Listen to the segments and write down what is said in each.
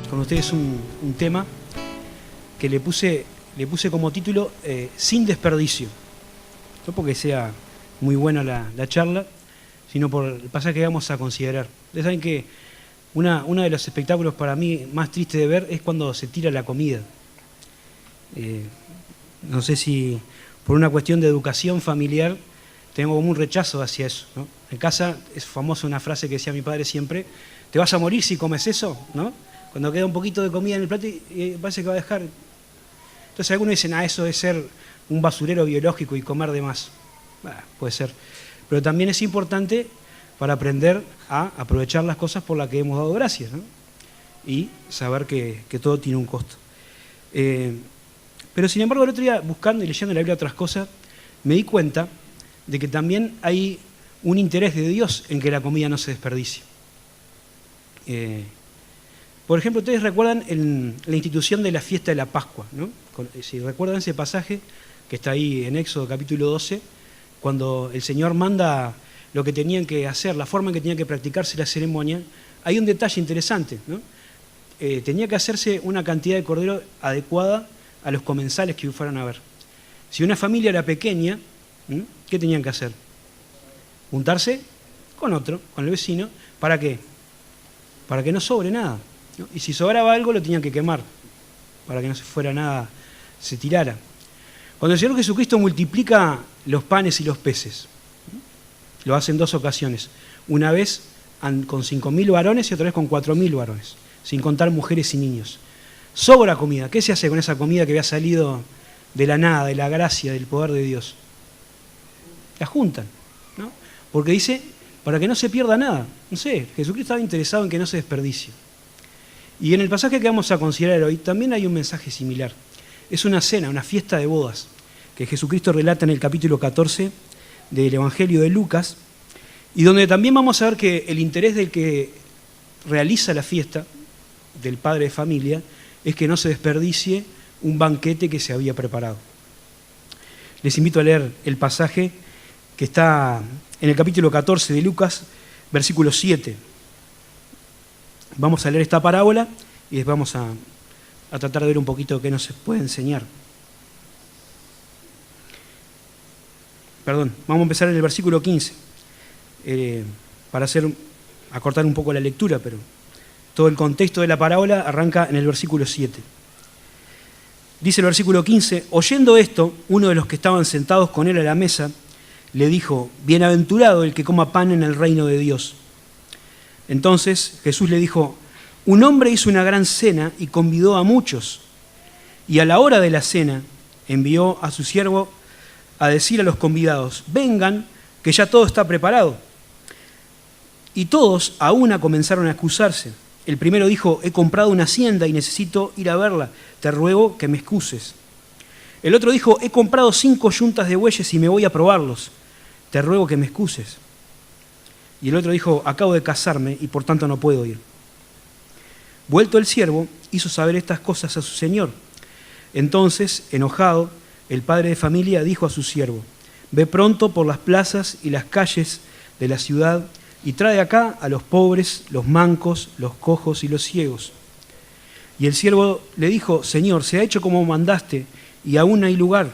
con ustedes un tema que le puse como título Sin desperdicio. No porque sea muy buena la charla, sino por el pasaje que vamos a considerar. Ustedes saben que uno de los espectáculos para mí más tristes de ver es cuando se tira la comida. No sé si por una cuestión de educación familiar tengo como un rechazo hacia eso, ¿no? En casa es famosa una frase que decía mi padre siempre: te vas a morir si comes eso, ¿no? Cuando queda un poquito de comida en el plato y parece que va a dejar. Entonces algunos dicen, eso es ser un basurero biológico y comer de más. Puede ser. Pero también es importante para aprender a aprovechar las cosas por las que hemos dado gracias, ¿no? Y saber que todo tiene un costo. Pero sin embargo, el otro día, buscando y leyendo en la Biblia otras cosas, me di cuenta de que también hay un interés de Dios en que la comida no se desperdicie. Por ejemplo, ustedes recuerdan la institución de la fiesta de la Pascua, ¿no? Si recuerdan ese pasaje que está ahí en Éxodo capítulo 12, cuando el Señor manda lo que tenían que hacer, la forma en que tenía que practicarse la ceremonia, hay un detalle interesante, ¿no? Tenía que hacerse una cantidad de cordero adecuada a los comensales que fueran a ver. Si una familia era pequeña, ¿qué tenían que hacer? Juntarse con otro, con el vecino. ¿Para qué? Para que no sobre nada, ¿no? Y si sobraba algo lo tenían que quemar, para que no se fuera nada, se tirara. Cuando el Señor Jesucristo multiplica los panes y los peces, lo hace en 2 ocasiones. Una vez con 5.000 varones y otra vez con 4.000 varones, sin contar mujeres y niños. Sobra comida. ¿Qué se hace con esa comida que había salido de la nada, de la gracia, del poder de Dios? La juntan, ¿no? Porque dice, para que no se pierda nada. No sé, Jesucristo estaba interesado en que no se desperdicie. Y en el pasaje que vamos a considerar hoy también hay un mensaje similar. Es una cena, una fiesta de bodas, que Jesucristo relata en el capítulo 14 del Evangelio de Lucas, y donde también vamos a ver que el interés del que realiza la fiesta, del padre de familia, es que no se desperdicie un banquete que se había preparado. Les invito a leer el pasaje que está en el capítulo 14 de Lucas, versículo 7. Vamos a leer esta parábola y después vamos a tratar de ver un poquito qué nos puede enseñar. Perdón, vamos a empezar en el versículo 15, para acortar un poco la lectura, pero todo el contexto de la parábola arranca en el versículo 7. Dice el versículo 15, oyendo esto, uno de los que estaban sentados con él a la mesa, le dijo, bienaventurado el que coma pan en el reino de Dios. Entonces Jesús le dijo, un hombre hizo una gran cena y convidó a muchos, y a la hora de la cena envió a su siervo a decir a los convidados, vengan, que ya todo está preparado. Y todos a una comenzaron a excusarse. El primero dijo, he comprado una hacienda y necesito ir a verla, te ruego que me excuses. El otro dijo, he comprado 5 yuntas de bueyes y me voy a probarlos, te ruego que me excuses. Y el otro dijo, acabo de casarme y por tanto no puedo ir. Vuelto el siervo, hizo saber estas cosas a su señor. Entonces, enojado, el padre de familia dijo a su siervo, ve pronto por las plazas y las calles de la ciudad y trae acá a los pobres, los mancos, los cojos y los ciegos. Y el siervo le dijo, Señor, se ha hecho como mandaste y aún hay lugar.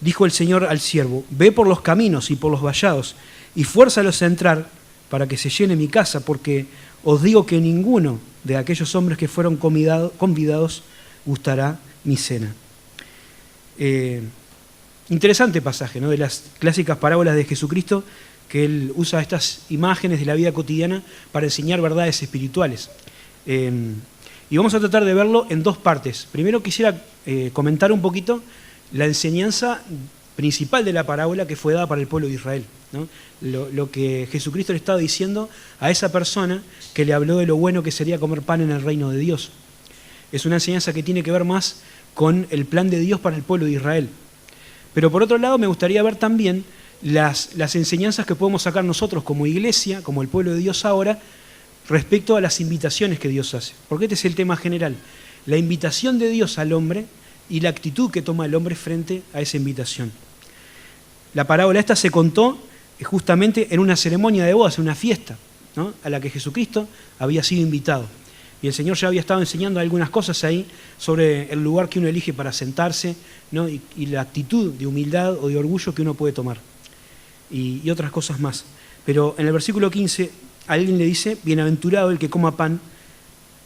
Dijo el Señor al siervo, ve por los caminos y por los vallados y fuérzalos a entrar para que se llene mi casa, porque os digo que ninguno de aquellos hombres que fueron convidados gustará mi cena. Interesante pasaje, ¿no? De las clásicas parábolas de Jesucristo, que él usa estas imágenes de la vida cotidiana para enseñar verdades espirituales. Y vamos a tratar de verlo en 2 partes. Primero quisiera comentar un poquito la enseñanza principal de la parábola que fue dada para el pueblo de Israel, ¿no? Lo que Jesucristo le estaba diciendo a esa persona que le habló de lo bueno que sería comer pan en el reino de Dios. Es una enseñanza que tiene que ver más con el plan de Dios para el pueblo de Israel. Pero por otro lado me gustaría ver también las enseñanzas que podemos sacar nosotros como iglesia, como el pueblo de Dios ahora, respecto a las invitaciones que Dios hace. Porque este es el tema general, la invitación de Dios al hombre y la actitud que toma el hombre frente a esa invitación. La parábola esta se contó justamente en una ceremonia de bodas, en una fiesta, ¿no? A la que Jesucristo había sido invitado. Y el Señor ya había estado enseñando algunas cosas ahí sobre el lugar que uno elige para sentarse, ¿no? y la actitud de humildad o de orgullo que uno puede tomar. Y otras cosas más. Pero en el versículo 15, alguien le dice, bienaventurado el que coma pan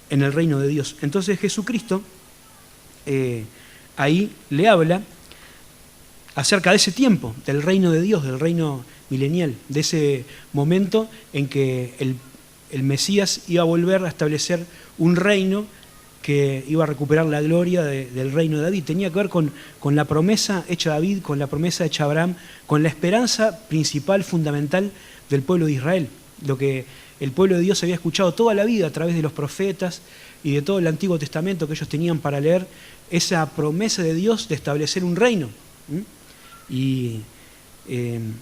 en el reino de Dios. Entonces Jesucristo ahí le habla acerca de ese tiempo, del reino de Dios, del reino milenial, de ese momento en que el Mesías iba a volver a establecer un reino que iba a recuperar la gloria del reino de David. Tenía que ver con la promesa hecha a David, con la promesa hecha a Abraham, con la esperanza principal, fundamental del pueblo de Israel. Lo que el pueblo de Dios había escuchado toda la vida a través de los profetas y de todo el Antiguo Testamento que ellos tenían para leer, esa promesa de Dios de establecer un reino. Y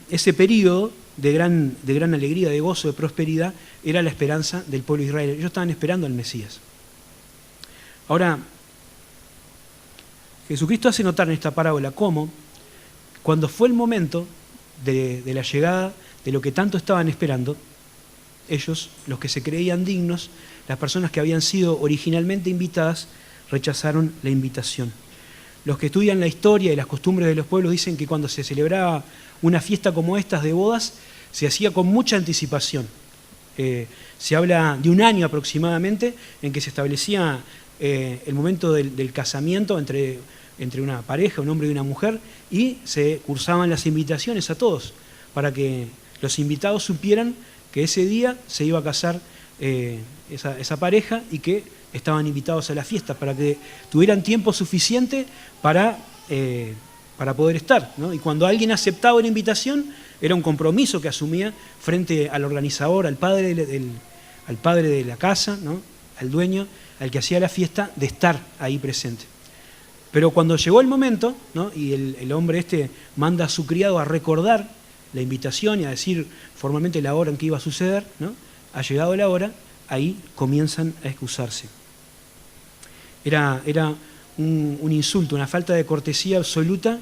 ese periodo de gran alegría, de gozo, de prosperidad, era la esperanza del pueblo de Israel. Ellos estaban esperando al Mesías. Ahora, Jesucristo hace notar en esta parábola cómo, cuando fue el momento de la llegada de lo que tanto estaban esperando, ellos, los que se creían dignos, las personas que habían sido originalmente invitadas, rechazaron la invitación. Los que estudian la historia y las costumbres de los pueblos dicen que cuando se celebraba una fiesta como estas de bodas, se hacía con mucha anticipación. Se habla de un año aproximadamente en que se establecía el momento del casamiento entre una pareja, un hombre y una mujer, y se cursaban las invitaciones a todos, para que los invitados supieran que ese día se iba a casar esa pareja y que estaban invitados a la fiesta, para que tuvieran tiempo suficiente para poder estar, ¿no? Y cuando alguien aceptaba una invitación, era un compromiso que asumía frente al organizador, al padre de la casa, ¿no? Al dueño, al que hacía la fiesta, de estar ahí presente. Pero cuando llegó el momento, ¿no? Y el hombre manda a su criado a recordar la invitación y a decir formalmente la hora en que iba a suceder, ¿no? Ha llegado la hora, ahí comienzan a excusarse. Era un insulto, una falta de cortesía absoluta,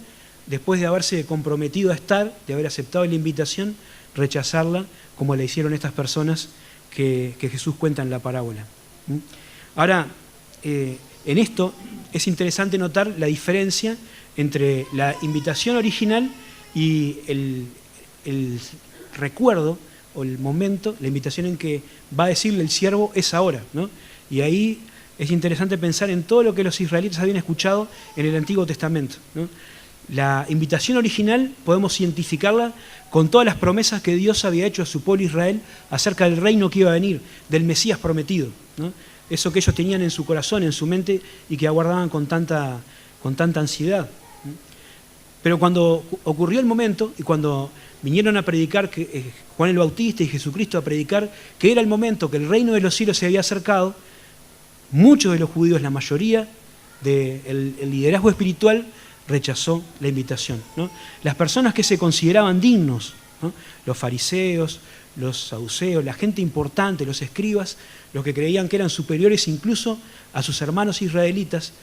después de haberse comprometido a estar, de haber aceptado la invitación, rechazarla, como le hicieron estas personas que Jesús cuenta en la parábola. Ahora, en esto es interesante notar la diferencia entre la invitación original y el recuerdo o el momento, la invitación en que va a decirle el siervo es ahora, ¿no? Y ahí es interesante pensar en todo lo que los israelitas habían escuchado en el Antiguo Testamento, ¿no? La invitación original podemos identificarla con todas las promesas que Dios había hecho a su pueblo Israel acerca del reino que iba a venir, del Mesías prometido, ¿no? Eso que ellos tenían en su corazón, en su mente, y que aguardaban con tanta ansiedad. Pero cuando ocurrió el momento, y cuando vinieron a predicar, Juan el Bautista y Jesucristo a predicar que era el momento, que el reino de los cielos se había acercado, muchos de los judíos, la mayoría del liderazgo espiritual, rechazó la invitación, ¿no? Las personas que se consideraban dignos, ¿no? Los fariseos, los saduceos, la gente importante, los escribas, los que creían que eran superiores incluso a sus hermanos israelitas,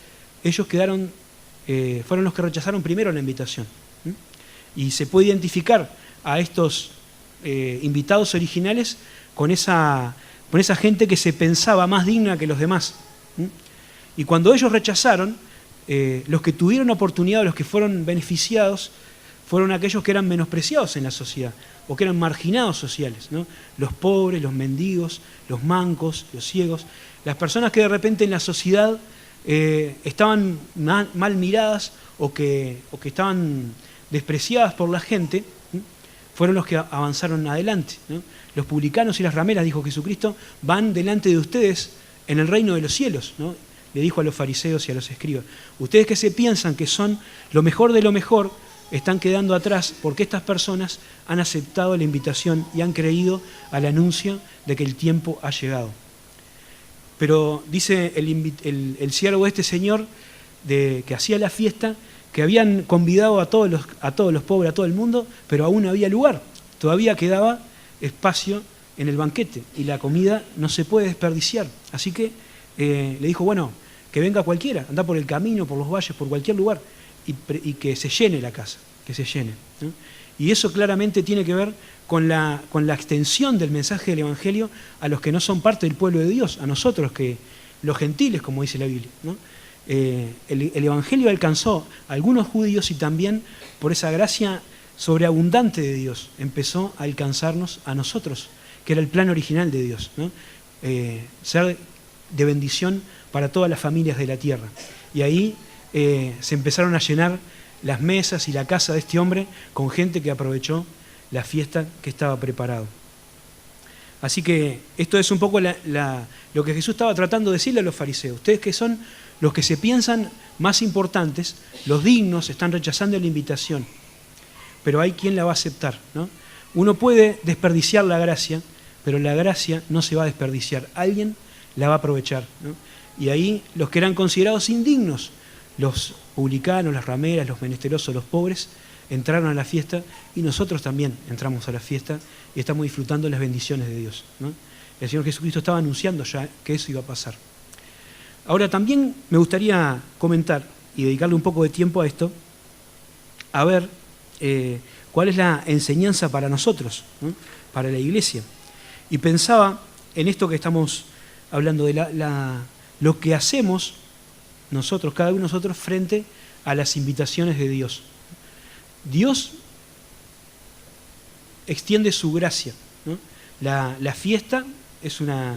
ellos fueron los que rechazaron primero la invitación. Y se puede identificar a estos invitados originales con esa gente que se pensaba más digna que los demás. Y cuando ellos rechazaron, los que tuvieron oportunidad, los que fueron beneficiados, fueron aquellos que eran menospreciados en la sociedad o que eran marginados sociales, ¿no? Los pobres, los mendigos, los mancos, los ciegos, las personas que de repente en la sociedad estaban mal miradas o que estaban despreciadas por la gente, fueron los que avanzaron adelante, ¿no? Los publicanos y las rameras, dijo Jesucristo, van delante de ustedes en el reino de los cielos, ¿no? Le dijo a los fariseos y a los escribas. Ustedes que se piensan que son lo mejor de lo mejor, están quedando atrás porque estas personas han aceptado la invitación y han creído al anuncio de que el tiempo ha llegado. Pero dice el siervo de este señor que hacía la fiesta, que habían convidado a todos los pobres, a todo el mundo, pero aún no había lugar. Todavía quedaba espacio en el banquete y la comida no se puede desperdiciar. Así que le dijo, bueno, que venga cualquiera, anda por el camino, por los valles, por cualquier lugar y que se llene la casa, que se llene, ¿no? Y eso claramente tiene que ver con la extensión del mensaje del Evangelio a los que no son parte del pueblo de Dios, a nosotros, los gentiles, como dice la Biblia, ¿no? El Evangelio alcanzó a algunos judíos y también por esa gracia sobreabundante de Dios empezó a alcanzarnos a nosotros, que era el plan original de Dios, ¿no? Ser de bendición para todas las familias de la tierra. Y ahí se empezaron a llenar las mesas y la casa de este hombre con gente que aprovechó la fiesta que estaba preparado. Así que esto es un poco lo que Jesús estaba tratando de decirle a los fariseos. Ustedes que son los que se piensan más importantes, los dignos, están rechazando la invitación. Pero hay quien la va a aceptar, ¿no? Uno puede desperdiciar la gracia, pero la gracia no se va a desperdiciar. Alguien la va a aprovechar, ¿no? Y ahí los que eran considerados indignos, los publicanos, las rameras, los menesterosos, los pobres, entraron a la fiesta y nosotros también entramos a la fiesta y estamos disfrutando las bendiciones de Dios, ¿no? El Señor Jesucristo estaba anunciando ya que eso iba a pasar. Ahora también me gustaría comentar y dedicarle un poco de tiempo a esto, a ver cuál es la enseñanza para nosotros, ¿no? Para la iglesia. Y pensaba en esto que estamos hablando, de lo que hacemos nosotros, cada uno de nosotros, frente a las invitaciones de Dios. Dios extiende su gracia, ¿no? La fiesta es una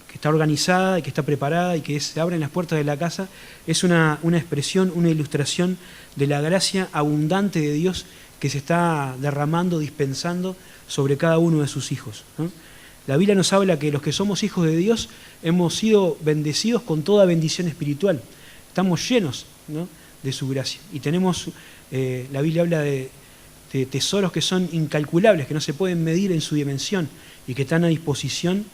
que está organizada y que está preparada y que se abren las puertas de la casa, es una expresión, una ilustración de la gracia abundante de Dios que se está derramando, dispensando sobre cada uno de sus hijos, ¿no? La Biblia nos habla que los que somos hijos de Dios hemos sido bendecidos con toda bendición espiritual. Estamos llenos, ¿no?, de su gracia. Y tenemos, la Biblia habla de tesoros que son incalculables, que no se pueden medir en su dimensión y que están a disposición,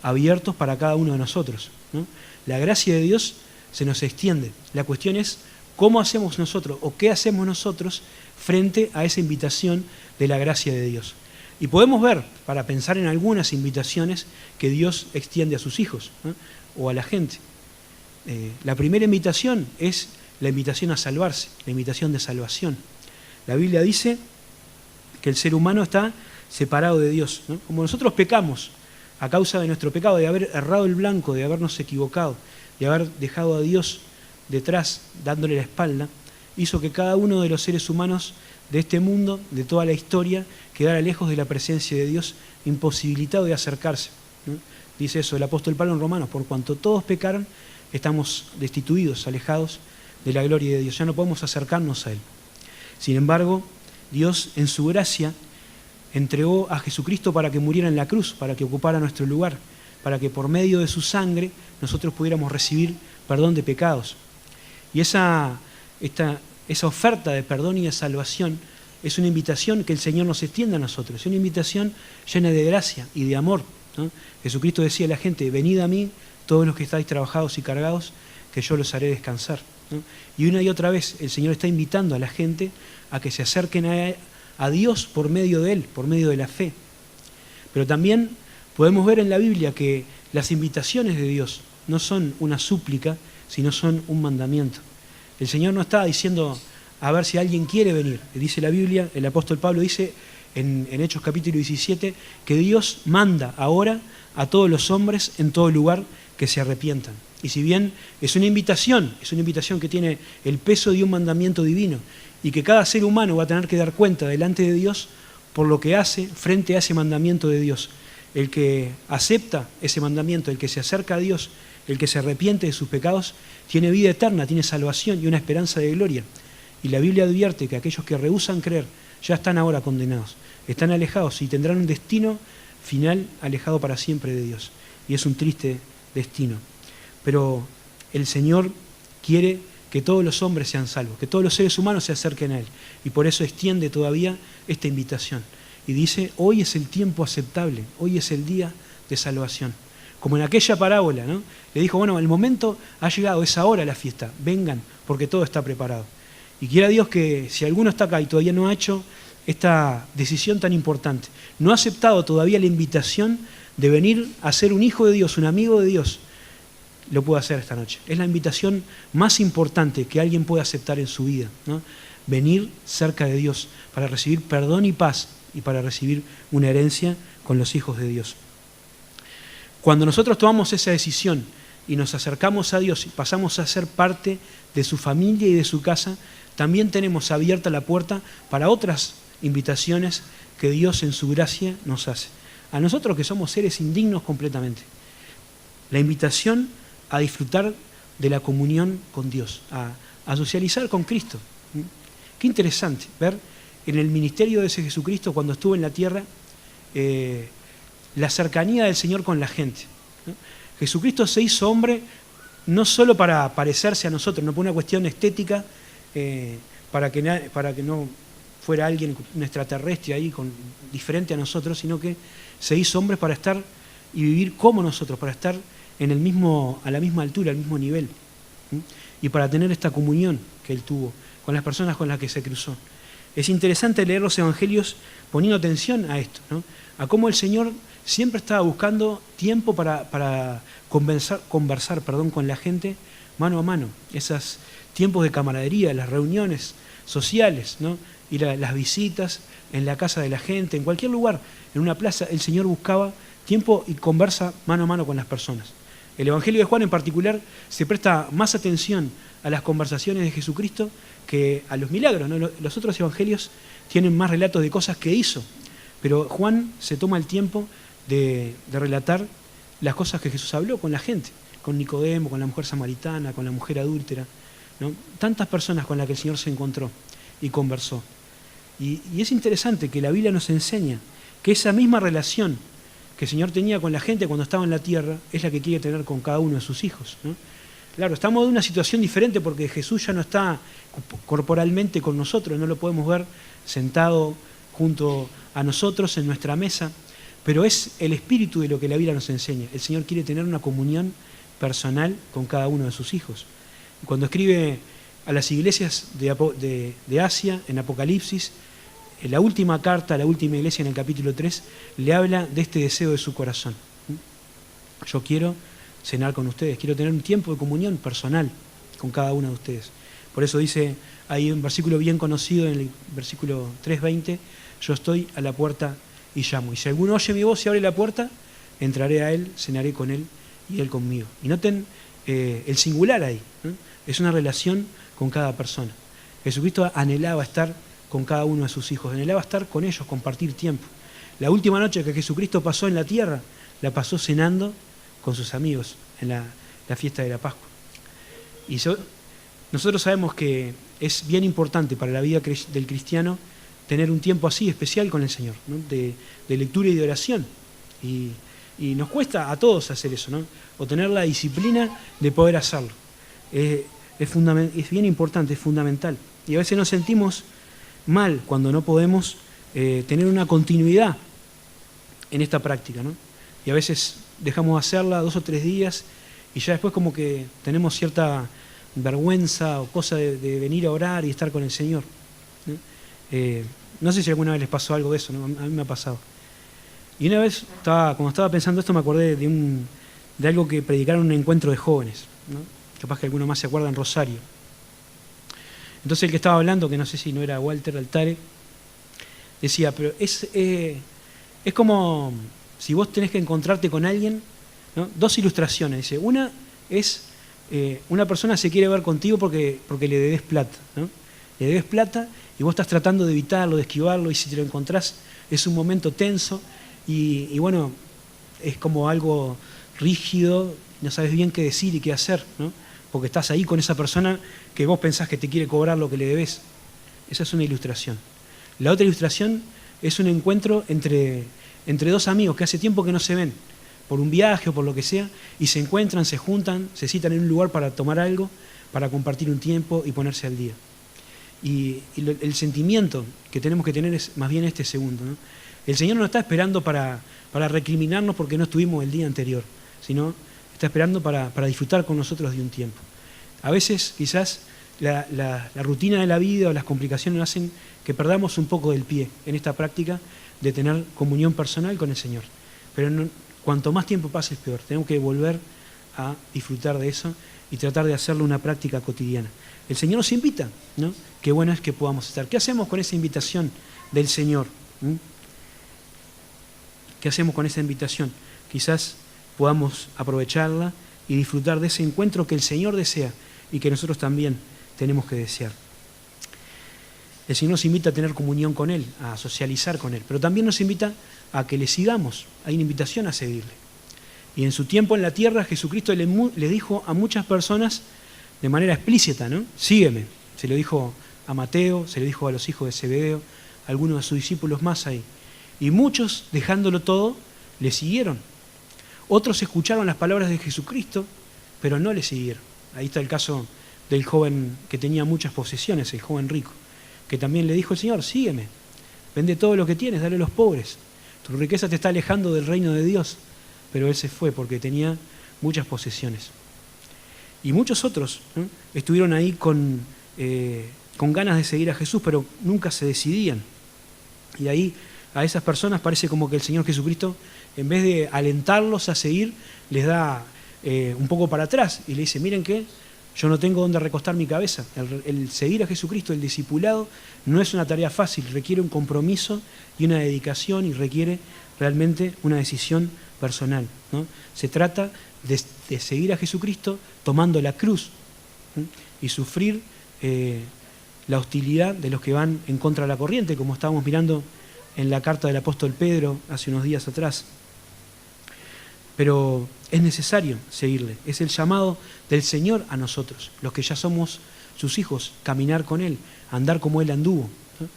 abiertos para cada uno de nosotros, ¿no? La gracia de Dios se nos extiende. La cuestión es cómo hacemos nosotros o qué hacemos nosotros frente a esa invitación de la gracia de Dios. Y podemos ver, para pensar en algunas invitaciones que Dios extiende a sus hijos, ¿no?, o a la gente. La primera invitación es la invitación a salvarse, la invitación de salvación. La Biblia dice que el ser humano está separado de Dios, ¿no? Como nosotros pecamos a causa de nuestro pecado, de haber errado el blanco, de habernos equivocado, de haber dejado a Dios detrás, dándole la espalda, hizo que cada uno de los seres humanos de este mundo, de toda la historia, quedara lejos de la presencia de Dios, imposibilitado de acercarse, ¿no? Dice eso el apóstol Pablo en Romanos: por cuanto todos pecaron, estamos destituidos, alejados de la gloria de Dios, ya no podemos acercarnos a Él. Sin embargo, Dios en su gracia entregó a Jesucristo para que muriera en la cruz, para que ocupara nuestro lugar, para que por medio de su sangre nosotros pudiéramos recibir perdón de pecados. Y esa oferta de perdón y de salvación es una invitación que el Señor nos extiende a nosotros, es una invitación llena de gracia y de amor, ¿no? Jesucristo decía a la gente: venid a mí, todos los que estáis trabajados y cargados, que yo los haré descansar, ¿no? Y una y otra vez el Señor está invitando a la gente a que se acerquen a Dios por medio de Él, por medio de la fe. Pero también podemos ver en la Biblia que las invitaciones de Dios no son una súplica, sino son un mandamiento. El Señor no está diciendo a ver si alguien quiere venir. Dice la Biblia, el apóstol Pablo dice en Hechos capítulo 17, que Dios manda ahora a todos los hombres en todo lugar que se arrepientan. Y si bien es una invitación que tiene el peso de un mandamiento divino y que cada ser humano va a tener que dar cuenta delante de Dios por lo que hace frente a ese mandamiento de Dios. El que acepta ese mandamiento, el que se acerca a Dios, el que se arrepiente de sus pecados, tiene vida eterna, tiene salvación y una esperanza de gloria. Y la Biblia advierte que aquellos que rehúsan creer ya están ahora condenados, están alejados y tendrán un destino final alejado para siempre de Dios. Y es un triste destino. Pero el Señor quiere que todos los hombres sean salvos, que todos los seres humanos se acerquen a Él. Y por eso extiende todavía esta invitación. Y dice: hoy es el tiempo aceptable, hoy es el día de salvación. Como en aquella parábola, ¿no? Le dijo: bueno, el momento ha llegado, es ahora la fiesta, vengan, porque todo está preparado. Y quiera Dios que si alguno está acá y todavía no ha hecho esta decisión tan importante, no ha aceptado todavía la invitación de venir a ser un hijo de Dios, un amigo de Dios, lo puede hacer esta noche. Es la invitación más importante que alguien puede aceptar en su vida, ¿no? venir cerca de Dios, para recibir perdón y paz y para recibir una herencia con los hijos de Dios. Cuando nosotros tomamos esa decisión y nos acercamos a Dios y pasamos a ser parte de su familia y de su casa, también tenemos abierta la puerta para otras invitaciones que Dios en su gracia nos hace. A nosotros que somos seres indignos completamente. La invitación a disfrutar de la comunión con Dios, a socializar con Cristo. Qué interesante ver en el ministerio de ese Jesucristo cuando estuvo en la tierra la cercanía del Señor con la gente, ¿no? Jesucristo se hizo hombre no solo para parecerse a nosotros, no por una cuestión estética, para que no fuera alguien, un extraterrestre ahí diferente a nosotros, sino que se hizo hombre para estar y vivir como nosotros, para estar a la misma altura, al mismo nivel, ¿sí? Y para tener esta comunión que Él tuvo con las personas con las que se cruzó. Es interesante leer los evangelios poniendo atención a esto, ¿no? A cómo el Señor siempre estaba buscando tiempo para conversar con la gente mano a mano. Esos tiempos de camaradería, las reuniones sociales, ¿no? Ir a las visitas en la casa de la gente, en cualquier lugar, en una plaza, el Señor buscaba tiempo y conversa mano a mano con las personas. El Evangelio de Juan en particular se presta más atención a las conversaciones de Jesucristo que a los milagros, ¿no? Los otros evangelios tienen más relatos de cosas que hizo, pero Juan se toma el tiempo de relatar las cosas que Jesús habló con la gente, con Nicodemo, con la mujer samaritana, con la mujer adúltera, ¿no? Tantas personas con las que el Señor se encontró y conversó. Y es interesante que la Biblia nos enseña que esa misma relación que el Señor tenía con la gente cuando estaba en la tierra es la que quiere tener con cada uno de sus hijos, ¿no? Claro, estamos en una situación diferente porque Jesús ya no está corporalmente con nosotros, no lo podemos ver sentado junto a nosotros en nuestra mesa, pero es el espíritu de lo que la Biblia nos enseña. El Señor quiere tener una comunión personal con cada uno de sus hijos. Cuando escribe a las iglesias de Asia, en Apocalipsis, en la última carta, la última iglesia en el capítulo 3, le habla de este deseo de su corazón. Yo quiero cenar con ustedes, quiero tener un tiempo de comunión personal con cada uno de ustedes. Por eso dice, hay un versículo bien conocido en el versículo 3:20, yo estoy a la puerta y llamo. Y si alguno oye mi voz y abre la puerta, entraré a él, cenaré con él y él conmigo. Y noten el singular ahí, ¿no? Es una relación con cada persona. Jesucristo anhelaba estar con cada uno de sus hijos, anhelaba estar con ellos, compartir tiempo. La última noche que Jesucristo pasó en la tierra, la pasó cenando con sus amigos en la fiesta de la Pascua. Y nosotros sabemos que es bien importante para la vida del cristiano tener un tiempo así especial con el Señor, ¿no? de lectura y de oración. Y nos cuesta a todos hacer eso, ¿no? O tener la disciplina de poder hacerlo. Es bien importante, es fundamental. Y a veces nos sentimos mal cuando no podemos tener una continuidad en esta práctica, ¿no? Y a veces dejamos de hacerla 2 o 3 días y ya después como que tenemos cierta vergüenza o cosa de venir a orar y estar con el Señor, ¿no? No sé si alguna vez les pasó algo de eso, ¿no? A mí me ha pasado. Y una vez, cuando estaba pensando esto, me acordé de algo que predicaron en un encuentro de jóvenes, ¿no? Capaz que alguno más se acuerda, en Rosario. Entonces el que estaba hablando, que no sé si no era Walter Altare, decía, pero es como si vos tenés que encontrarte con alguien, ¿no? 2 ilustraciones. Dice, una es, una persona se quiere ver contigo porque le debes plata, ¿no? Le debes plata y vos estás tratando de evitarlo, de esquivarlo, y si te lo encontrás es un momento tenso y bueno, es como algo rígido, no sabes bien qué decir y qué hacer, ¿no? Porque estás ahí con esa persona que vos pensás que te quiere cobrar lo que le debes. Esa es una ilustración. La otra ilustración es un encuentro entre 2 amigos que hace tiempo que no se ven, por un viaje o por lo que sea, y se encuentran, se juntan, se citan en un lugar para tomar algo, para compartir un tiempo y ponerse al día. Y el sentimiento que tenemos que tener es más bien este segundo, ¿no? El Señor no está esperando para recriminarnos porque no estuvimos el día anterior, sino está esperando para disfrutar con nosotros de un tiempo. A veces quizás la rutina de la vida o las complicaciones hacen que perdamos un poco del pie en esta práctica de tener comunión personal con el Señor. Pero cuanto más tiempo pase es peor. Tenemos que volver a disfrutar de eso y tratar de hacerlo una práctica cotidiana. El Señor nos invita, ¿no? Qué bueno es que podamos estar. ¿Qué hacemos con esa invitación del Señor? ¿Qué hacemos con esa invitación? Quizás podamos aprovecharla y disfrutar de ese encuentro que el Señor desea y que nosotros también tenemos que desear. El Señor nos invita a tener comunión con Él, a socializar con Él, pero también nos invita a que le sigamos. Hay una invitación a seguirle. Y en su tiempo en la tierra, Jesucristo le dijo a muchas personas de manera explícita, ¿no? Sígueme. Se lo dijo a Mateo, se lo dijo a los hijos de Zebedeo, a algunos de sus discípulos más ahí. Y muchos, dejándolo todo, le siguieron. Otros escucharon las palabras de Jesucristo, pero no le siguieron. Ahí está el caso del joven que tenía muchas posesiones, el joven rico, que también le dijo al Señor, sígueme, vende todo lo que tienes, dale a los pobres. Tu riqueza te está alejando del reino de Dios. Pero él se fue porque tenía muchas posesiones. Y muchos otros, ¿no? Estuvieron ahí con ganas de seguir a Jesús, pero nunca se decidían. Y ahí a esas personas parece como que el Señor Jesucristo, en vez de alentarlos a seguir, les da un poco para atrás y le dice, miren que yo no tengo dónde recostar mi cabeza. El seguir a Jesucristo, el discipulado, no es una tarea fácil, requiere un compromiso y una dedicación y requiere realmente una decisión personal, ¿no? Se trata de seguir a Jesucristo tomando la cruz, ¿sí? Y sufrir la hostilidad de los que van en contra de la corriente, como estábamos mirando en la carta del apóstol Pedro hace unos días atrás. Pero es necesario seguirle, es el llamado del Señor a nosotros, los que ya somos sus hijos, caminar con Él, andar como Él anduvo, ¿no?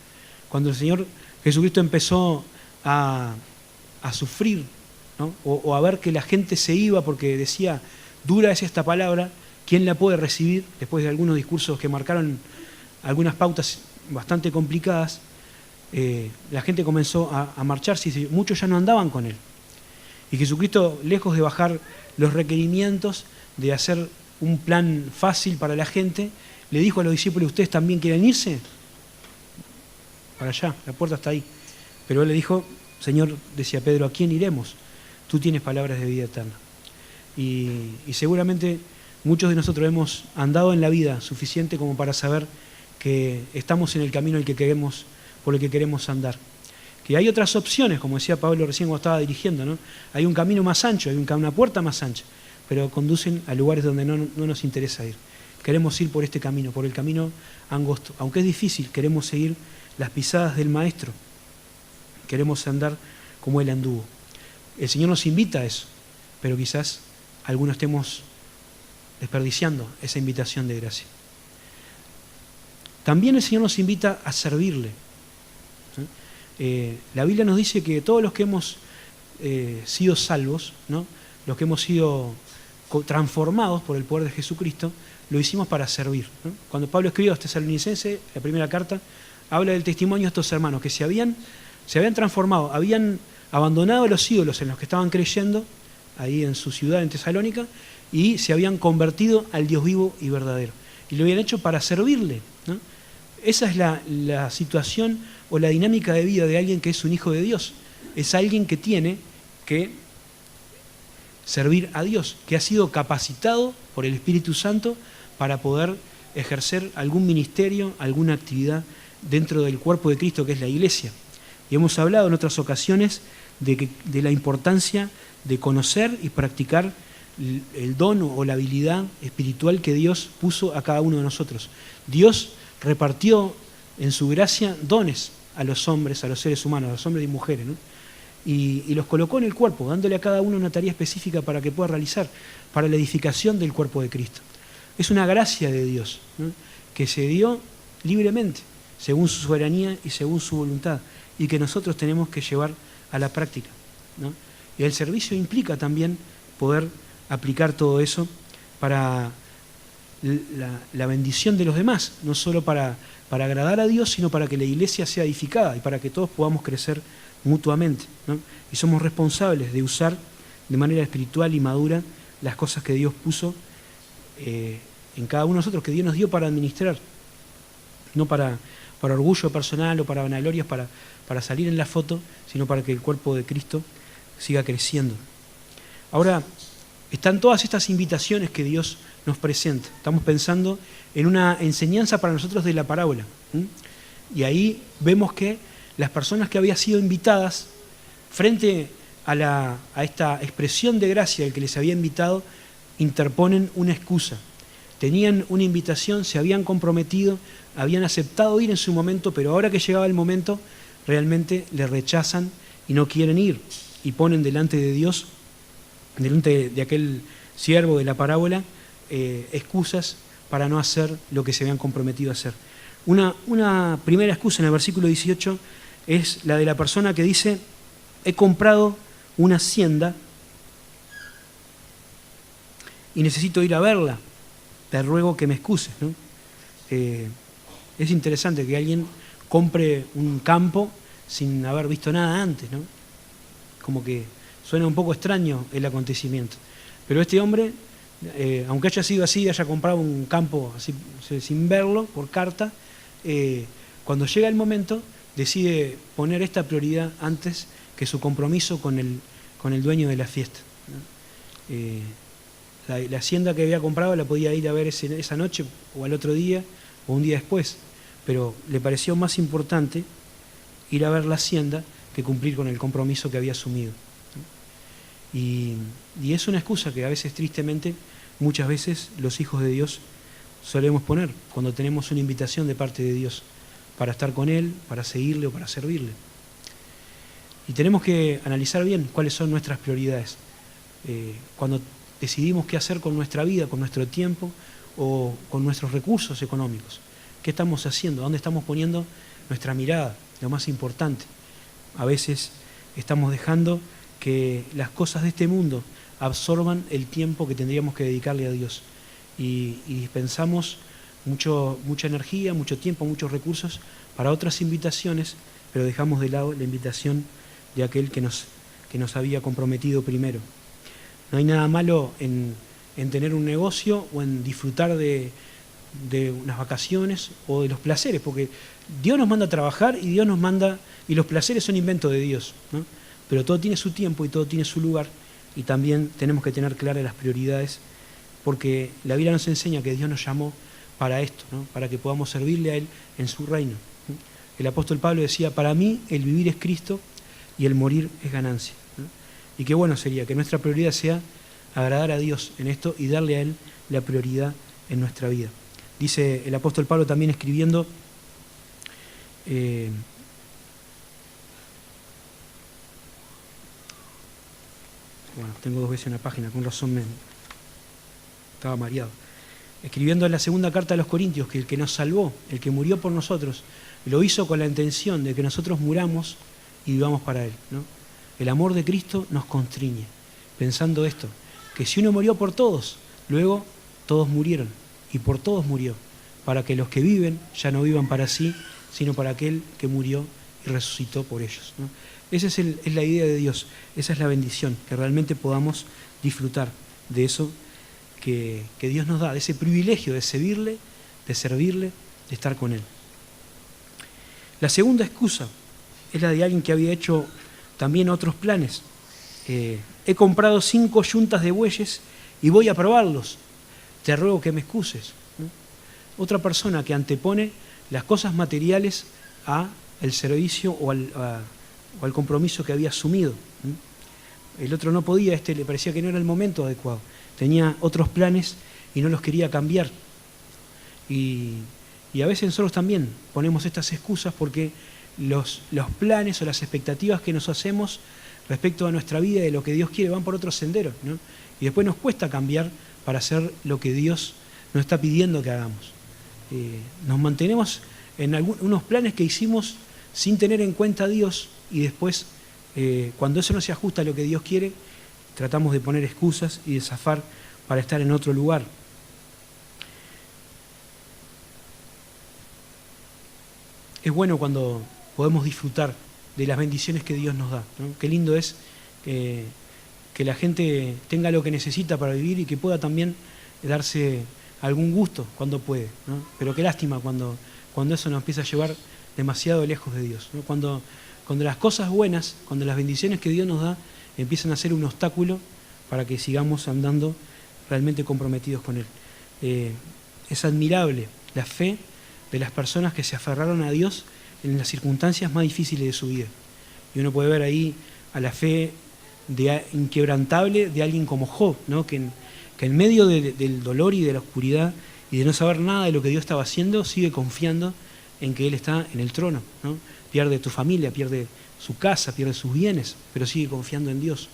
Cuando el Señor Jesucristo empezó a sufrir, ¿no? o a ver que la gente se iba porque decía, dura es esta palabra, ¿quién la puede recibir? Después de algunos discursos que marcaron algunas pautas bastante complicadas, la gente comenzó a marcharse y muchos ya no andaban con Él. Y Jesucristo, lejos de bajar los requerimientos, de hacer un plan fácil para la gente, le dijo a los discípulos, ¿ustedes también quieren irse? Para allá, la puerta está ahí. Pero Él le dijo, Señor, decía Pedro, ¿a quién iremos? Tú tienes palabras de vida eterna. Y seguramente muchos de nosotros hemos andado en la vida suficiente como para saber que estamos en el camino por el que queremos andar. Que hay otras opciones, como decía Pablo recién cuando estaba dirigiendo, ¿no? Hay un camino más ancho, hay una puerta más ancha, pero conducen a lugares donde no nos interesa ir. Queremos ir por este camino, por el camino angosto. Aunque es difícil, queremos seguir las pisadas del Maestro. Queremos andar como Él anduvo. El Señor nos invita a eso, pero quizás algunos estemos desperdiciando esa invitación de gracia. También el Señor nos invita a servirle. La Biblia nos dice que todos los que hemos sido salvos, ¿no? Los que hemos sido transformados por el poder de Jesucristo, lo hicimos para servir, ¿no? Cuando Pablo escribió a los Tesalonicenses, la primera carta, habla del testimonio de estos hermanos que se habían transformado, habían abandonado los ídolos en los que estaban creyendo, ahí en su ciudad, en Tesalónica, y se habían convertido al Dios vivo y verdadero. Y lo habían hecho para servirle, ¿no? Esa es la situación o la dinámica de vida de alguien que es un hijo de Dios. Es alguien que tiene que servir a Dios, que ha sido capacitado por el Espíritu Santo para poder ejercer algún ministerio, alguna actividad dentro del cuerpo de Cristo que es la iglesia. Y hemos hablado en otras ocasiones de la importancia de conocer y practicar el don o la habilidad espiritual que Dios puso a cada uno de nosotros. Dios repartió en su gracia dones a los hombres, a los seres humanos, a los hombres y mujeres, ¿no? Y los colocó en el cuerpo, dándole a cada uno una tarea específica para que pueda realizar, para la edificación del cuerpo de Cristo. Es una gracia de Dios, ¿no? Que se dio libremente, según su soberanía y según su voluntad, y que nosotros tenemos que llevar a la práctica, ¿no? Y el servicio implica también poder aplicar todo eso para la bendición de los demás, no solo para agradar a Dios, sino para que la iglesia sea edificada y para que todos podamos crecer mutuamente, ¿no? Y somos responsables de usar de manera espiritual y madura las cosas que Dios puso en cada uno de nosotros, que Dios nos dio para administrar, no para orgullo personal o para vanaglorias, para salir en la foto, sino para que el cuerpo de Cristo siga creciendo. Ahora, están todas estas invitaciones que Dios nos presenta. Estamos pensando en una enseñanza para nosotros de la parábola. Y ahí vemos que las personas que habían sido invitadas, frente a esta expresión de gracia del que les había invitado, interponen una excusa. Tenían una invitación, se habían comprometido, habían aceptado ir en su momento, pero ahora que llegaba el momento, realmente le rechazan y no quieren ir. Y ponen delante de Dios, delante de aquel siervo de la parábola, excusas para no hacer lo que se habían comprometido a hacer. Una primera excusa en el versículo 18 es la de la persona que dice: he comprado una hacienda y necesito ir a verla, te ruego que me excuses, ¿no? Es interesante que alguien compre un campo sin haber visto nada antes, ¿no? Como que suena un poco extraño el acontecimiento. Pero este hombre, aunque haya sido así, haya comprado un campo así, sin verlo, por carta, cuando llega el momento, decide poner esta prioridad antes que su compromiso con el dueño de la fiesta, ¿no? La hacienda que había comprado la podía ir a ver esa noche o al otro día o un día después, pero le pareció más importante ir a ver la hacienda que cumplir con el compromiso que había asumido, ¿no? Y es una excusa que a veces, tristemente, muchas veces los hijos de Dios solemos poner cuando tenemos una invitación de parte de Dios para estar con Él, para seguirle o para servirle. Y tenemos que analizar bien cuáles son nuestras prioridades. Cuando decidimos qué hacer con nuestra vida, con nuestro tiempo o con nuestros recursos económicos. ¿Qué estamos haciendo? ¿Dónde estamos poniendo nuestra mirada? Lo más importante. A veces estamos dejando que las cosas de este mundo absorban el tiempo que tendríamos que dedicarle a Dios. Y dispensamos mucha energía, mucho tiempo, muchos recursos para otras invitaciones, pero dejamos de lado la invitación de aquel que nos había comprometido primero. No hay nada malo en tener un negocio o en disfrutar de unas vacaciones o de los placeres, porque Dios nos manda a trabajar y Dios nos manda, y los placeres son inventos de Dios, ¿no? Pero todo tiene su tiempo y todo tiene su lugar, y también tenemos que tener claras las prioridades, porque la Biblia nos enseña que Dios nos llamó para esto, ¿no? Para que podamos servirle a Él en su reino, ¿no? El apóstol Pablo decía: para mí el vivir es Cristo y el morir es ganancia, ¿no? Y qué bueno sería que nuestra prioridad sea agradar a Dios en esto y darle a Él la prioridad en nuestra vida. Dice el apóstol Pablo también escribiendo, bueno, tengo dos veces una página, con razón estaba mareado. Escribiendo en la segunda carta a los Corintios que el que nos salvó, el que murió por nosotros, lo hizo con la intención de que nosotros muramos y vivamos para Él, ¿no? El amor de Cristo nos constriñe, pensando esto, que si uno murió por todos, luego todos murieron, y por todos murió, para que los que viven ya no vivan para sí, sino para aquel que murió y resucitó por ellos, ¿no? Esa es la idea de Dios, esa es la bendición, que realmente podamos disfrutar de eso que Dios nos da, de ese privilegio de servirle, de estar con Él. La segunda excusa es la de alguien que había hecho también otros planes. He comprado 5 yuntas de bueyes y voy a probarlos. Te ruego que me excuses, ¿no? Otra persona que antepone las cosas materiales a el servicio o al compromiso que había asumido, ¿no? El otro no podía, le parecía que no era el momento adecuado. Tenía otros planes y no los quería cambiar. Y a veces nosotros también ponemos estas excusas porque los planes o las expectativas que nos hacemos respecto a nuestra vida y de lo que Dios quiere van por otros senderos, ¿no? Y después nos cuesta cambiar para hacer lo que Dios nos está pidiendo que hagamos. Nos mantenemos en unos planes que hicimos sin tener en cuenta a Dios y después, cuando eso no se ajusta a lo que Dios quiere, tratamos de poner excusas y de zafar para estar en otro lugar. Es bueno cuando podemos disfrutar de las bendiciones que Dios nos da, ¿no? Qué lindo es que la gente tenga lo que necesita para vivir y que pueda también darse algún gusto cuando puede, ¿no? Pero qué lástima cuando eso nos empieza a llevar demasiado lejos de Dios, ¿no? Cuando las cosas buenas, cuando las bendiciones que Dios nos da empiezan a ser un obstáculo para que sigamos andando realmente comprometidos con Él. Es admirable la fe de las personas que se aferraron a Dios en las circunstancias más difíciles de su vida. Y uno puede ver ahí a la fe inquebrantable de alguien como Job, ¿no? que en medio del dolor y de la oscuridad y de no saber nada de lo que Dios estaba haciendo, sigue confiando en que Él está en el trono, ¿no? Pierde tu familia, pierde su casa, pierde sus bienes, pero sigue confiando en Dios.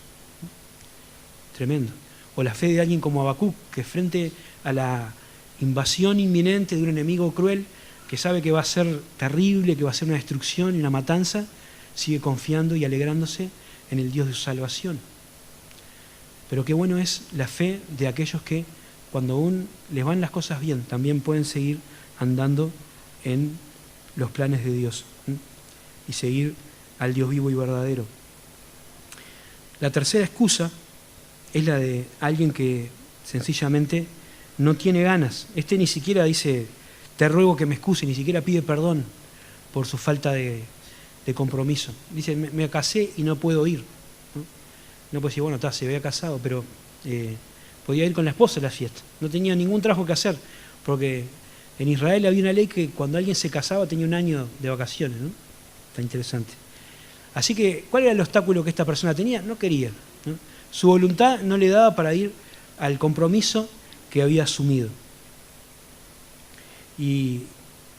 Tremendo. O la fe de alguien como Habacuc, que frente a la invasión inminente de un enemigo cruel, que sabe que va a ser terrible, que va a ser una destrucción y una matanza, sigue confiando y alegrándose en el Dios de su salvación. Pero qué bueno es la fe de aquellos que, cuando aún les van las cosas bien, también pueden seguir andando en los planes de Dios, ¿sí? Y seguir al Dios vivo y verdadero. La tercera excusa es la de alguien que sencillamente no tiene ganas. Ni siquiera dice, te ruego que me excuse, ni siquiera pide perdón por su falta de compromiso. Dice, me casé y no puedo ir. No puede decir, bueno, se había casado, pero podía ir con la esposa a la fiesta. No tenía ningún trabajo que hacer, porque en Israel había una ley que cuando alguien se casaba tenía un año de vacaciones, ¿no? Está interesante. Así que, ¿cuál era el obstáculo que esta persona tenía? No quería, ¿no? Su voluntad no le daba para ir al compromiso que había asumido. Y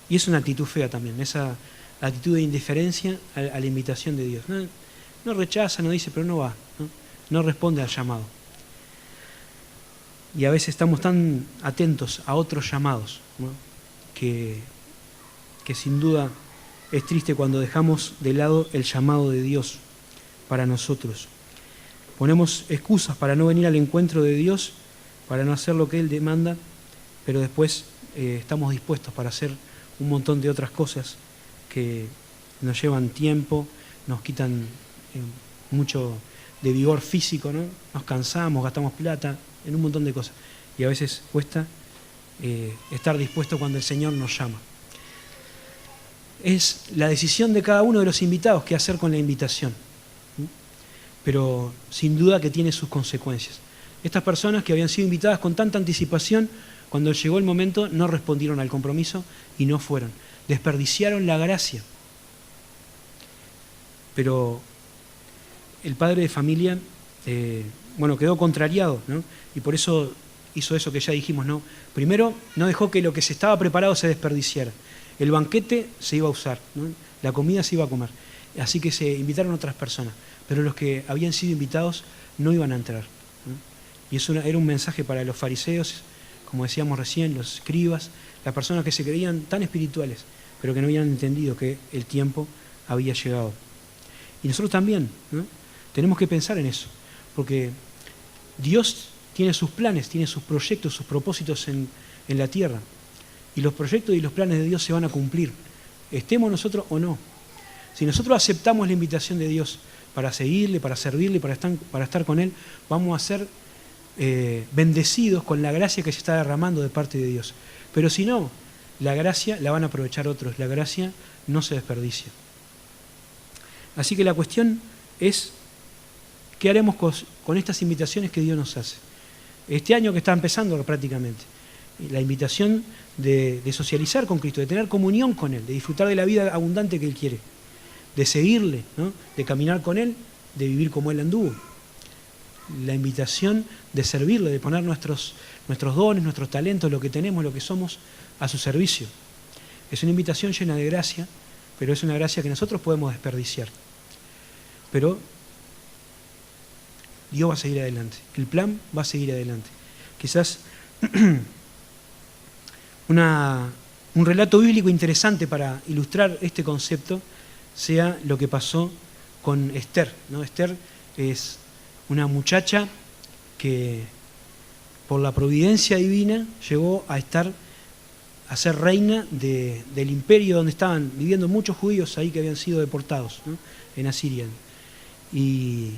es una actitud fea también, esa actitud de indiferencia a la invitación de Dios. No rechaza, no dice, pero no va, no responde al llamado. Y a veces estamos tan atentos a otros llamados, ¿no? que sin duda es triste cuando dejamos de lado el llamado de Dios para nosotros. Ponemos excusas para no venir al encuentro de Dios, para no hacer lo que Él demanda, pero después estamos dispuestos para hacer un montón de otras cosas que nos llevan tiempo, nos quitan mucho de vigor físico, ¿no? Nos cansamos, gastamos plata en un montón de cosas. Y a veces cuesta estar dispuesto cuando el Señor nos llama. Es la decisión de cada uno de los invitados qué hacer con la invitación. Pero sin duda que tiene sus consecuencias. Estas personas que habían sido invitadas con tanta anticipación, cuando llegó el momento no respondieron al compromiso y no fueron. Desperdiciaron la gracia. Pero el padre de familia, quedó contrariado, ¿no? Y por eso hizo eso que ya dijimos, ¿no? Primero, no dejó que lo que se estaba preparado se desperdiciara. El banquete se iba a usar, ¿no? La comida se iba a comer. Así que se invitaron otras personas. Pero los que habían sido invitados no iban a entrar, ¿no? Y eso era un mensaje para los fariseos, como decíamos recién, los escribas, las personas que se creían tan espirituales, pero que no habían entendido que el tiempo había llegado. Y nosotros también, ¿no? Tenemos que pensar en eso, porque Dios tiene sus planes, tiene sus proyectos, sus propósitos en la tierra. Y los proyectos y los planes de Dios se van a cumplir, estemos nosotros o no. Si nosotros aceptamos la invitación de Dios para seguirle, para servirle, para estar con Él, vamos a ser bendecidos con la gracia que se está derramando de parte de Dios. Pero si no, la gracia la van a aprovechar otros, la gracia no se desperdicia. Así que la cuestión es, ¿qué haremos con estas invitaciones que Dios nos hace? Este año que está empezando prácticamente, la invitación de socializar con Cristo, de tener comunión con Él, de disfrutar de la vida abundante que Él quiere, de seguirle, ¿no? De caminar con Él, de vivir como Él anduvo. La invitación de servirle, de poner nuestros dones, nuestros talentos, lo que tenemos, lo que somos, a su servicio. Es una invitación llena de gracia, pero es una gracia que nosotros podemos desperdiciar. Pero Dios va a seguir adelante, el plan va a seguir adelante. Quizás un relato bíblico interesante para ilustrar este concepto sea lo que pasó con Esther, ¿no? Esther es una muchacha que por la providencia divina llegó a ser reina del imperio donde estaban viviendo muchos judíos ahí que habían sido deportados, ¿no? En Asiria. Y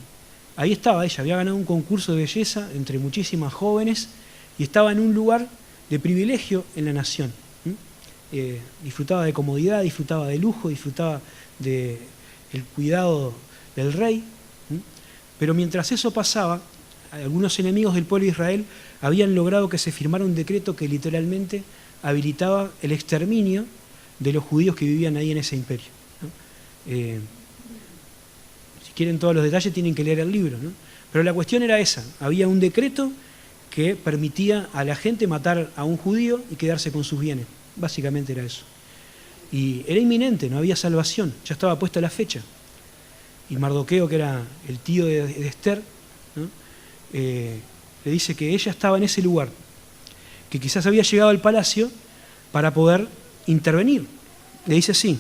ahí estaba ella, había ganado un concurso de belleza entre muchísimas jóvenes y estaba en un lugar de privilegio en la nación. Disfrutaba de comodidad, disfrutaba de lujo, disfrutaba del cuidado del rey. Pero mientras eso pasaba, algunos enemigos del pueblo de Israel habían logrado que se firmara un decreto que literalmente habilitaba el exterminio de los judíos que vivían ahí en ese imperio, ¿no? Si quieren todos los detalles tienen que leer el libro, ¿no? Pero la cuestión era esa, había un decreto que permitía a la gente matar a un judío y quedarse con sus bienes, básicamente era eso. Y era inminente, no había salvación, ya estaba puesta la fecha. Y Mardoqueo, que era el tío de Esther, ¿no? Le dice que ella estaba en ese lugar, que quizás había llegado al palacio para poder intervenir. Le dice así: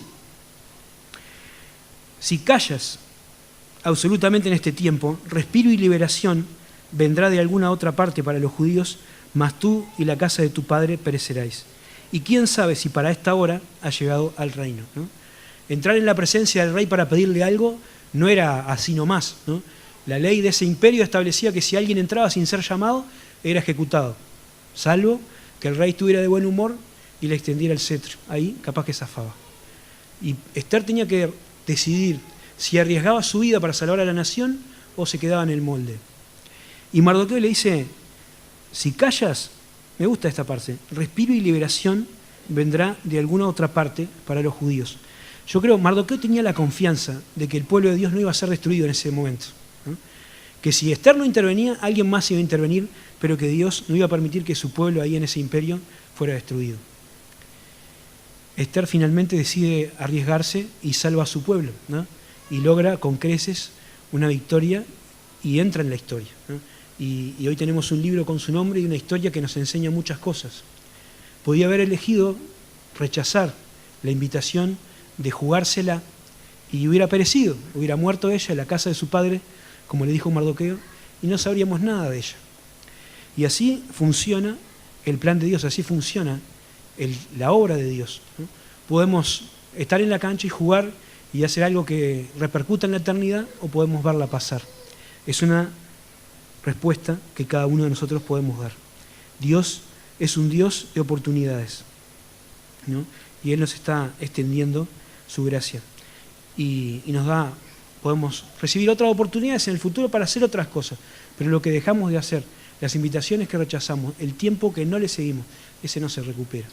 si callas absolutamente en este tiempo, respiro y liberación vendrá de alguna otra parte para los judíos, mas tú y la casa de tu padre pereceráis. Y quién sabe si para esta hora ha llegado al reino, ¿no? Entrar en la presencia del rey para pedirle algo no era así nomás, ¿no? La ley de ese imperio establecía que si alguien entraba sin ser llamado, era ejecutado, salvo que el rey estuviera de buen humor y le extendiera el cetro. Ahí capaz que zafaba. Y Esther tenía que decidir si arriesgaba su vida para salvar a la nación o se quedaba en el molde. Y Mardoqueo le dice: si callas, me gusta esta parte, respiro y liberación vendrá de alguna otra parte para los judíos. Yo creo, Mardoqueo tenía la confianza de que el pueblo de Dios no iba a ser destruido en ese momento, ¿no? Que si Esther no intervenía, alguien más iba a intervenir, pero que Dios no iba a permitir que su pueblo ahí en ese imperio fuera destruido. Esther finalmente decide arriesgarse y salva a su pueblo, ¿no? Y logra con creces una victoria y entra en la historia, ¿no? Y hoy tenemos un libro con su nombre y una historia que nos enseña muchas cosas. Podía haber elegido rechazar la invitación de jugársela y hubiera perecido, hubiera muerto ella en la casa de su padre, como le dijo Mardoqueo, y no sabríamos nada de ella. Y así funciona el plan de Dios, así funciona la obra de Dios, ¿no? Podemos estar en la cancha y jugar y hacer algo que repercuta en la eternidad, o podemos verla pasar. Es una respuesta que cada uno de nosotros podemos dar. Dios es un Dios de oportunidades, ¿no? Y Él nos está extendiendo su gracia. Y nos da, podemos recibir otras oportunidades en el futuro para hacer otras cosas, pero lo que dejamos de hacer, las invitaciones que rechazamos, el tiempo que no le seguimos, ese no se recupera.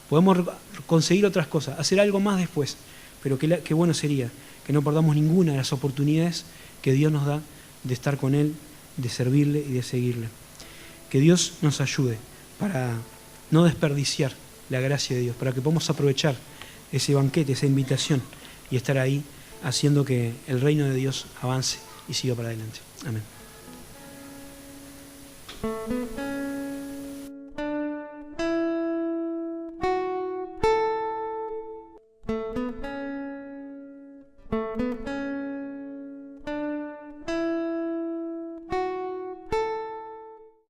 Podemos conseguir otras cosas, hacer algo más después, pero qué bueno sería que no perdamos ninguna de las oportunidades que Dios nos da de estar con Él, de servirle y de seguirle. Que Dios nos ayude para no desperdiciar la gracia de Dios, para que podamos aprovechar ese banquete, esa invitación y estar ahí haciendo que el reino de Dios avance y siga para adelante. Amén.